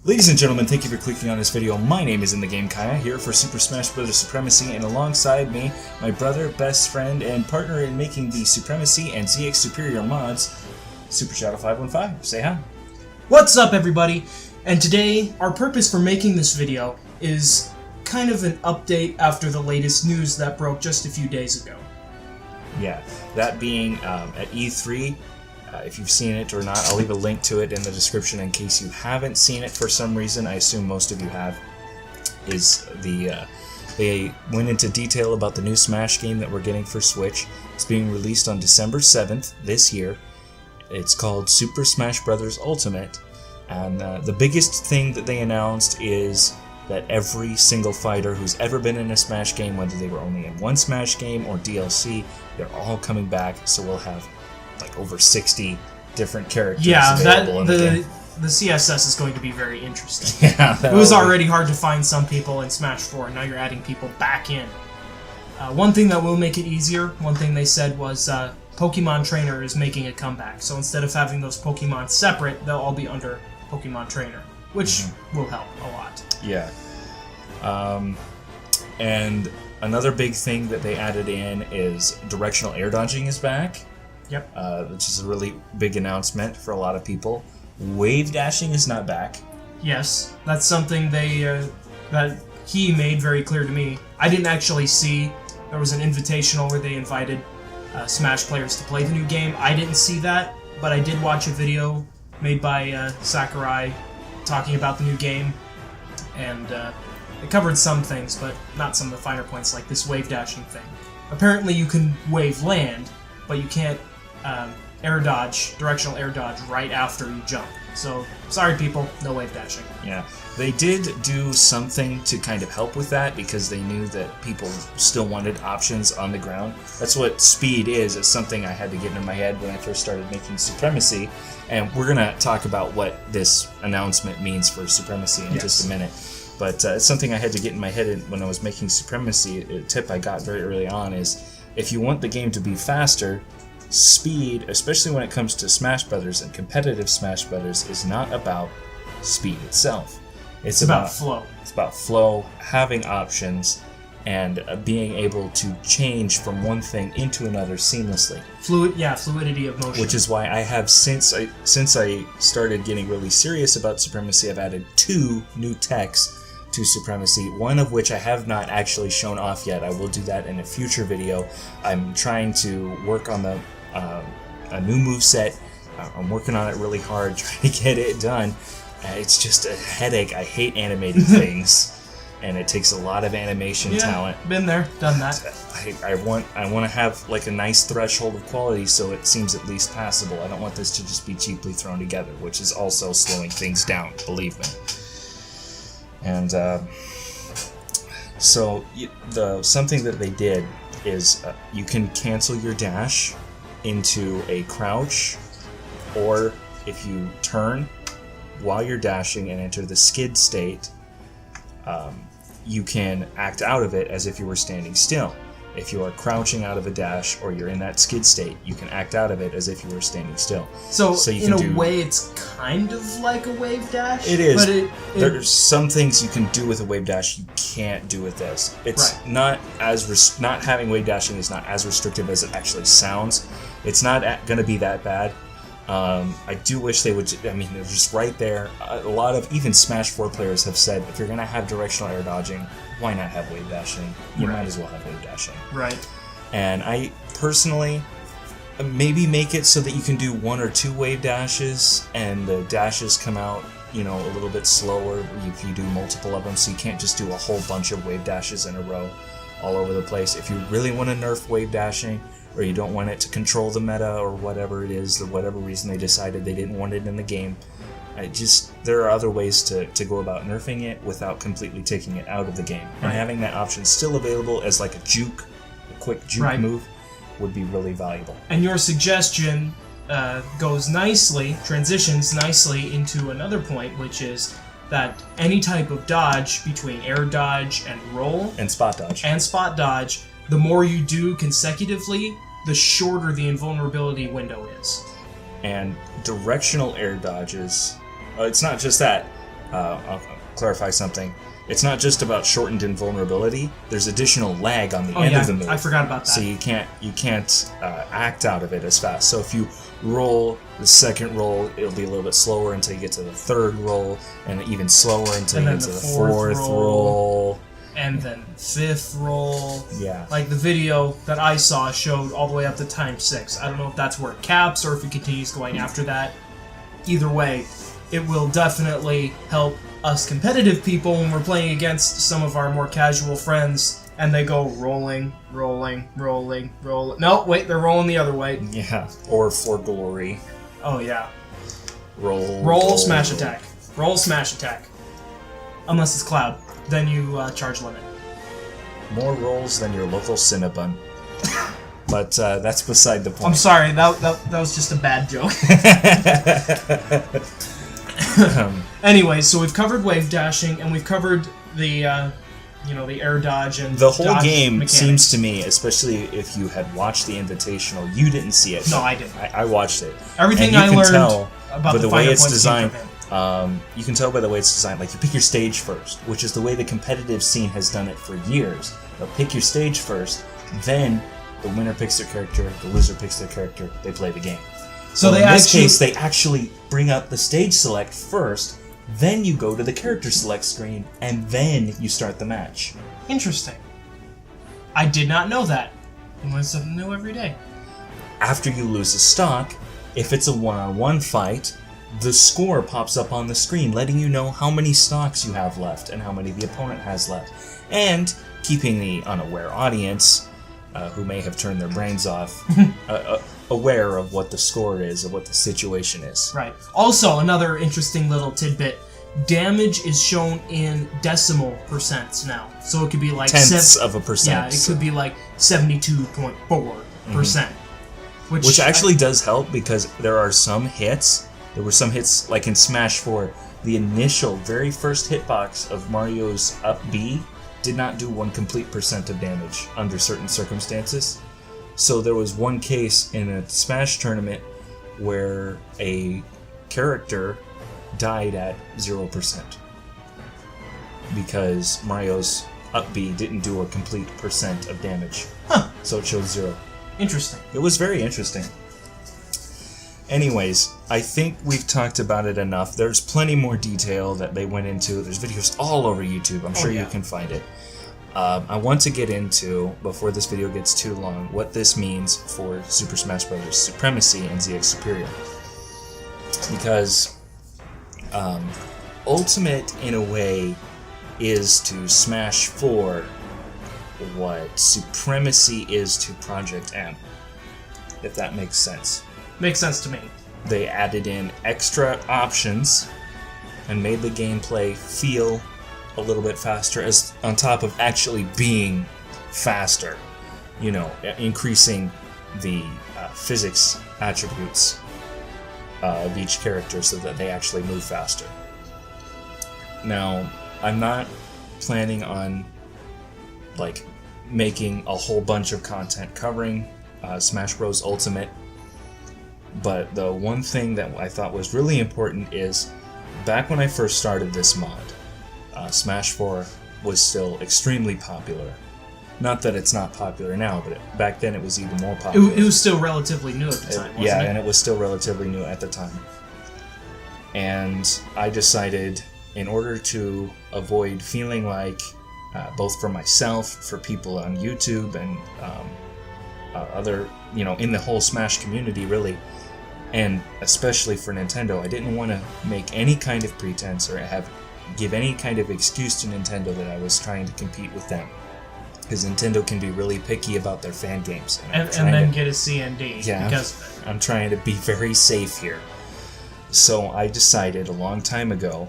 Ladies and gentlemen, thank you for clicking on this video. My name is In The Game Kaya, here for Super Smash Bros. Supremacy, and alongside me, my brother, best friend, and partner in making the Supremacy and ZX Superior mods, Super Shadow 515. Say hi. What's up, everybody? And today, our purpose for making this video is kind of an update after the latest news that broke just a few days ago. Yeah, that being at E3. If you've seen it or not, I'll leave a link to it in the description in case you haven't seen it for some reason. I assume most of you have. They went into detail about the new Smash game that we're getting for Switch. It's being released on December 7th this year. It's called Super Smash Bros. Ultimate. And the biggest thing that they announced is that every single fighter who's ever been in a Smash game, whether they were only in one Smash game or DLC, they're all coming back. So we'll have like over 60 different characters available in the game. The CSS is going to be very interesting. Yeah, it was already hard to find some people in Smash 4, and now you're adding people back in. One thing that will make it easier, one thing they said was Pokemon Trainer is making a comeback. So instead of having those Pokemon separate, they'll all be under Pokemon Trainer, which will help a lot. Yeah. And another big thing that they added in is directional air dodging is back. Yep. Which is a really big announcement for a lot of people. Wave dashing is not back. Yes, that's something that he made very clear to me. I didn't actually see. There was an invitational where they invited Smash players to play the new game. I didn't see that, but I did watch a video made by Sakurai talking about the new game, and it covered some things, but not some of the finer points like this wave dashing thing. Apparently you can wave land, but you can't directional air dodge right after you jump. So, sorry people, no wave dashing. Yeah, they did do something to kind of help with that because they knew that people still wanted options on the ground. That's what speed is. It's something I had to get in my head when I first started making Supremacy, and we're going to talk about what this announcement means for Supremacy in just a minute. But it's something I had to get in my head when I was making Supremacy. A tip I got very early on is if you want the game to be faster, speed, especially when it comes to Smash Brothers and competitive Smash Brothers, is not about speed itself. It's about flow. It's about flow, having options, and being able to change from one thing into another seamlessly. Fluidity of motion. Which is why I have, since I started getting really serious about Supremacy, I've added 2 new techs to Supremacy, one of which I have not actually shown off yet. I will do that in a future video. I'm trying to work on a new moveset. I'm working on it really hard, trying to get it done. It's just a headache. I hate animating things, and it takes a lot of animation talent. Been there, done that. I want to have like a nice threshold of quality so it seems at least passable. I don't want this to just be cheaply thrown together, which is also slowing things down, believe me. And so something that they did is you can cancel your dash into a crouch, or if you turn while you're dashing and enter the skid state, you can act out of it as if you were standing still. If you are crouching out of a dash or you're in that skid state, you can act out of it as if you were standing still. So in a way, it's kind of like a wave dash? It is. But there's some things you can do with a wave dash you can't do with this. It's not not having wave dashing is not as restrictive as it actually sounds. It's not going to be that bad. I do wish they would. I mean, they're just right there. A lot of even Smash 4 players have said if you're going to have directional air dodging, why not have wave dashing? You might as well have wave dashing. Right. And I personally maybe make it so that you can do 1 or 2 wave dashes, and the dashes come out, a little bit slower if you do multiple of them. So you can't just do a whole bunch of wave dashes in a row all over the place. If you really want to nerf wave dashing, or you don't want it to control the meta, or whatever it is, or whatever reason they decided they didn't want it in the game, there are other ways to go about nerfing it without completely taking it out of the game. And having that option still available as like a quick juke move, would be really valuable. And your suggestion transitions nicely into another point, which is that any type of dodge between air dodge and roll and spot dodge, the more you do consecutively, the shorter the invulnerability window is. And directional air dodges, it's not just that. I'll clarify something. It's not just about shortened invulnerability. There's additional lag on the end of the move. I forgot about that. So you can't act out of it as fast. So if you roll the second roll, it'll be a little bit slower until you get to the third roll, and even slower until you get to the fourth roll. And then fifth roll. Yeah. Like the video that I saw showed all the way up to times 6. I don't know if that's where it caps or if it continues going after that. Either way, it will definitely help us competitive people when we're playing against some of our more casual friends and they go rolling. No, wait, they're rolling the other way. Yeah. Or for glory. Oh, yeah. Roll, smash attack. Roll, smash attack. Unless it's Cloud. Then you charge limit. More rolls than your local Cinnabon. But that's beside the point. I'm sorry, that was just a bad joke. Anyway, so we've covered wave dashing, and we've covered the the air dodge and the whole game mechanics. Seems to me, especially if you had watched the Invitational, you didn't see it. No, I didn't. I watched it. Everything and you I can learned tell about by the way final it's points designed. came from him. You can tell by the way it's designed. Like, you pick your stage first, which is the way the competitive scene has done it for years. They'll pick your stage first, then the winner picks their character, the loser picks their character, they play the game. So in this case, they actually bring up the stage select first, then you go to the character select screen, and then you start the match. Interesting. I did not know that. You learn something new every day. After you lose a stock, if it's a one-on-one fight, the score pops up on the screen, letting you know how many stocks you have left and how many the opponent has left. And keeping the unaware audience, who may have turned their brains off, aware of what the score is, of what the situation is. Right. Also, another interesting little tidbit. Damage is shown in decimal percents now. So it could be like... tenths of a percent. Yeah, it could be like 72.4%. Which actually does help, because there are some hits... There were some hits, like in Smash 4, the initial, very first hitbox of Mario's up B did not do 1 complete percent of damage under certain circumstances. So there was one case in a Smash tournament where a character died at 0%. Because Mario's up B didn't do a complete percent of damage. Huh. So it showed 0. Interesting. It was very interesting. Anyways, I think we've talked about it enough. There's plenty more detail that they went into. There's videos all over YouTube. I'm sure you can find it. I want to get into, before this video gets too long, what this means for Super Smash Bros. Supremacy and ZX Superior. Because Ultimate, in a way, is to Smash 4 what Supremacy is to Project M. If that makes sense. Makes sense to me. They added in extra options and made the gameplay feel a little bit faster, as on top of actually being faster. You know, increasing the physics attributes of each character so that they actually move faster. Now, I'm not planning on like making a whole bunch of content covering Smash Bros. Ultimate. But the one thing that I thought was really important is, back when I first started this mod, Smash 4 was still extremely popular. Not that it's not popular now, but back then it was even more popular. It was still relatively new at the time, wasn't it? Yeah, and it was still relatively new at the time. And I decided, in order to avoid feeling like, both for myself, for people on YouTube, and other, in the whole Smash community, really, and especially for Nintendo, I didn't want to make any kind of pretense or give any kind of excuse to Nintendo that I was trying to compete with them. Because Nintendo can be really picky about their fan games. And then get a CND. Yeah, because I'm trying to be very safe here. So I decided a long time ago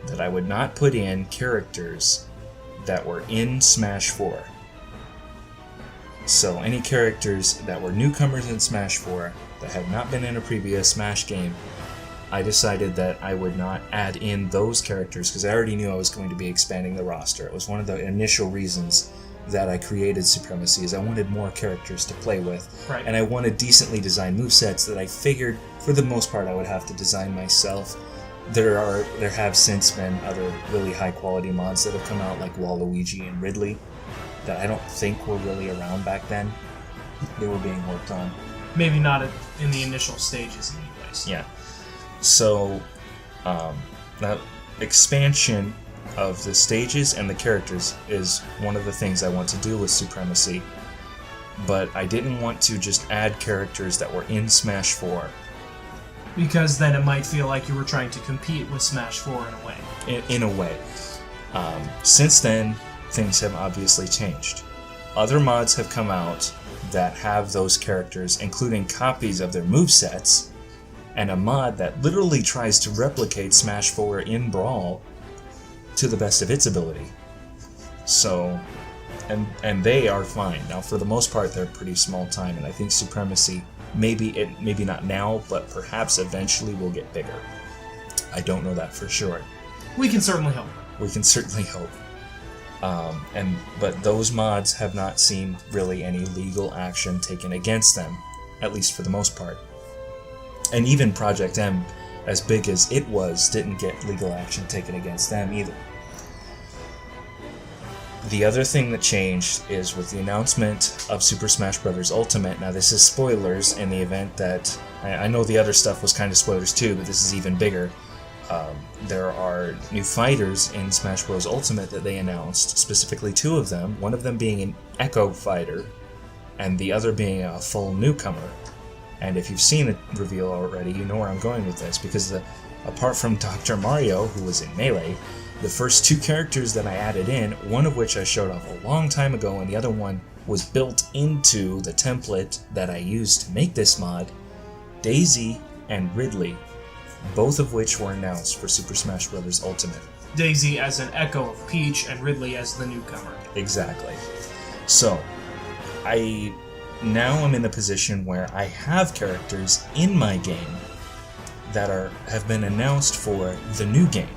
that I would not put in characters that were in Smash 4. So any characters that were newcomers in Smash 4 that had not been in a previous Smash game, I decided that I would not add in those characters because I already knew I was going to be expanding the roster. It was one of the initial reasons that I created Supremacy, is I wanted more characters to play with. Right. And I wanted decently designed movesets that I figured, for the most part, I would have to design myself. There have since been other really high quality mods that have come out, like Waluigi and Ridley, that I don't think were really around back then. They were being worked on. Maybe not in the initial stages, anyways. Yeah. So, that expansion of the stages and the characters is one of the things I want to do with SupreMacy. But I didn't want to just add characters that were in Smash 4. Because then it might feel like you were trying to compete with Smash 4 in a way. In a way. Since then, things have obviously changed. Other mods have come out that have those characters, including copies of their movesets, and a mod that literally tries to replicate Smash 4 in Brawl to the best of its ability. So, and they are fine. Now, for the most part, they're pretty small time, and I think SupreMacy, maybe not now, but perhaps eventually will get bigger. I don't know that for sure. We can certainly hope. We can certainly hope. But those mods have not seen really any legal action taken against them, at least for the most part. And even Project M, as big as it was, didn't get legal action taken against them either. The other thing that changed is with the announcement of Super Smash Bros. Ultimate. Now, this is spoilers in the event that... I know the other stuff was kind of spoilers too, but this is even bigger. There are new fighters in Smash Bros. Ultimate that they announced, specifically 2 of them, one of them being an Echo fighter, and the other being a full newcomer. And if you've seen the reveal already, you know where I'm going with this, because apart from Dr. Mario, who was in Melee, the first 2 characters that I added in, one of which I showed off a long time ago, and the other one was built into the template that I used to make this mod, Daisy and Ridley, both of which were announced for Super Smash Bros. Ultimate. Daisy as an echo of Peach, and Ridley as the newcomer. Exactly. So, I now am in the position where I have characters in my game that have been announced for the new game.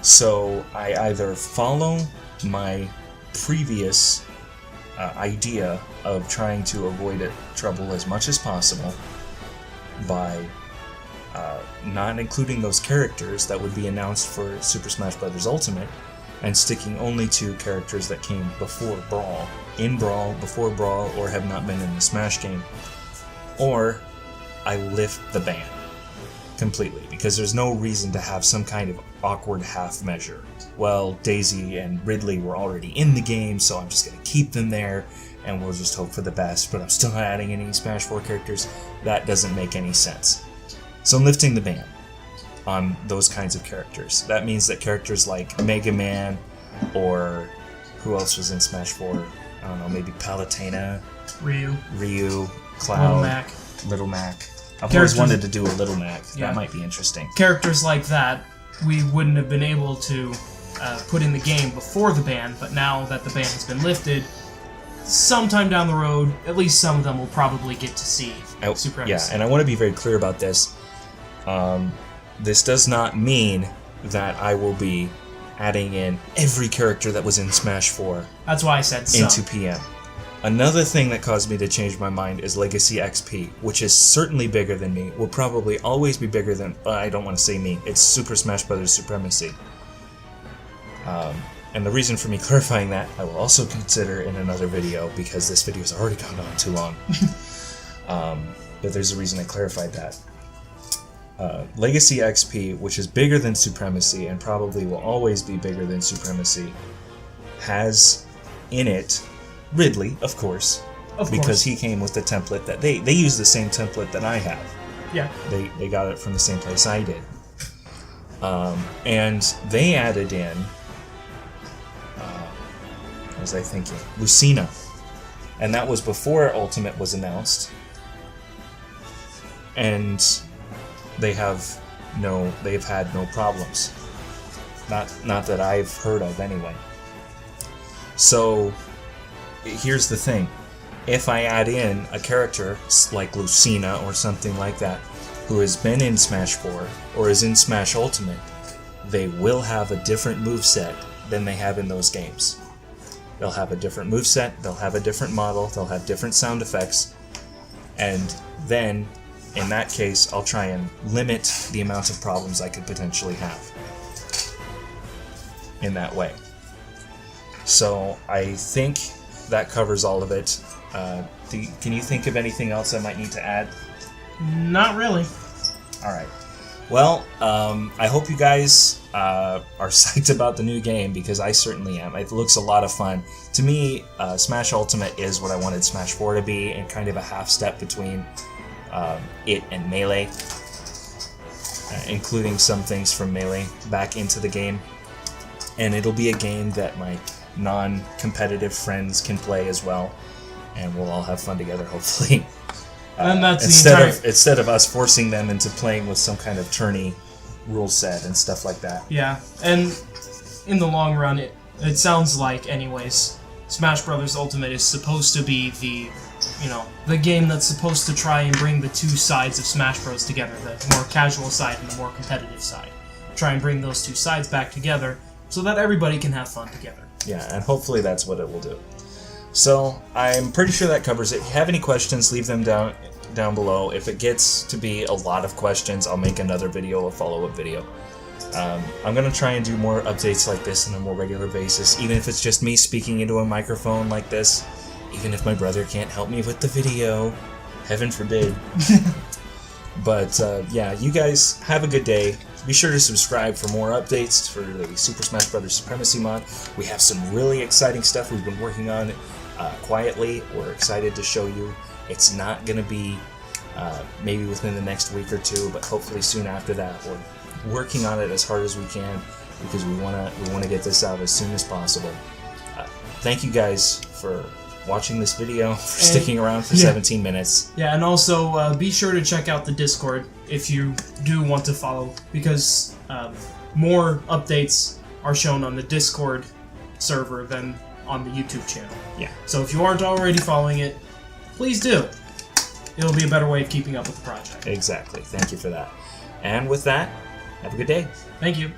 So I either follow my previous idea of trying to avoid trouble as much as possible by not including those characters that would be announced for Super Smash Bros. Ultimate, and sticking only to characters that came before Brawl, in Brawl, before Brawl, or have not been in the Smash game. Or I lift the ban completely, because there's no reason to have some kind of awkward half measure. Well, Daisy and Ridley were already in the game, so I'm just going to keep them there, and we'll just hope for the best, but I'm still not adding any Smash 4 characters. That doesn't make any sense. So I'm lifting the ban on those kinds of characters. That means that characters like Mega Man, or who else was in Smash 4? I don't know, maybe Palutena, Ryu, Cloud, Little Mac. I've always wanted to do a Little Mac. Yeah. That might be interesting. Characters like that, we wouldn't have been able to put in the game before the ban, but now that the ban has been lifted, sometime down the road, at least some of them will probably get to see SupreMacy. Yeah, and I want to be very clear about this. This does not mean that I will be adding in every character that was in Smash 4. That's why I said some. Into PM. Another thing that caused me to change my mind is Legacy XP, which is certainly bigger than me, will probably always be bigger than... I don't want to say me, it's Super Smash Bros. SupreMacy. And the reason for me clarifying that, I will also consider in another video, because this video has already gone on too long. But there's a reason I clarified that. Legacy XP, which is bigger than SupreMacy and probably will always be bigger than SupreMacy, has in it Ridley, of course, because he came with the template that they use the same template that I have. Yeah. They got it from the same place I did. And they added in, what was I thinking? Lucina. And that was before Ultimate was announced. And they've had no problems. Not that I've heard of anyway. So here's the thing. If I add in a character like Lucina or something like that, who has been in Smash 4 or is in Smash Ultimate, they will have a different moveset than they have in those games. They'll have a different moveset, they'll have a different model, they'll have different sound effects, and then in that case, I'll try and limit the amount of problems I could potentially have in that way. So I think that covers all of it. Can you think of anything else I might need to add? Not really. Alright. Well, I hope you guys are psyched about the new game, because I certainly am. It looks a lot of fun. To me, Smash Ultimate is what I wanted Smash 4 to be, and kind of a half step between it and Melee, including some things from Melee back into the game. And it'll be a game that my non-competitive friends can play as well, and we'll all have fun together, hopefully. And that's instead of us forcing them into playing with some kind of tourney rule set and stuff like that. Yeah, and in the long run, it sounds like, anyways, Smash Bros. Ultimate is supposed to be the game that's supposed to try and bring the two sides of Smash Bros. Together, the more casual side and the more competitive side. Try and bring those two sides back together so that everybody can have fun together. Yeah, and hopefully that's what it will do. So, I'm pretty sure that covers it. If you have any questions, leave them down below. If it gets to be a lot of questions, I'll make another video, a follow-up video. I'm going to try and do more updates like this on a more regular basis, even if it's just me speaking into a microphone like this, even if my brother can't help me with the video. Heaven forbid. But, yeah, you guys have a good day. Be sure to subscribe for more updates for the Super Smash Bros. SupreMacy mod. We have some really exciting stuff we've been working on quietly. We're excited to show you. It's not going to be maybe within the next week or two, but hopefully soon after that. We're working on it as hard as we can, because we want to get this out as soon as possible. Thank you guys for watching this video, for sticking around for 17 minutes. Yeah, and also be sure to check out the Discord if you do want to follow, because more updates are shown on the Discord server than on the YouTube channel. Yeah. So if you aren't already following it, please do. It'll be a better way of keeping up with the project. Exactly. Thank you for that. And with that, have a good day. Thank you.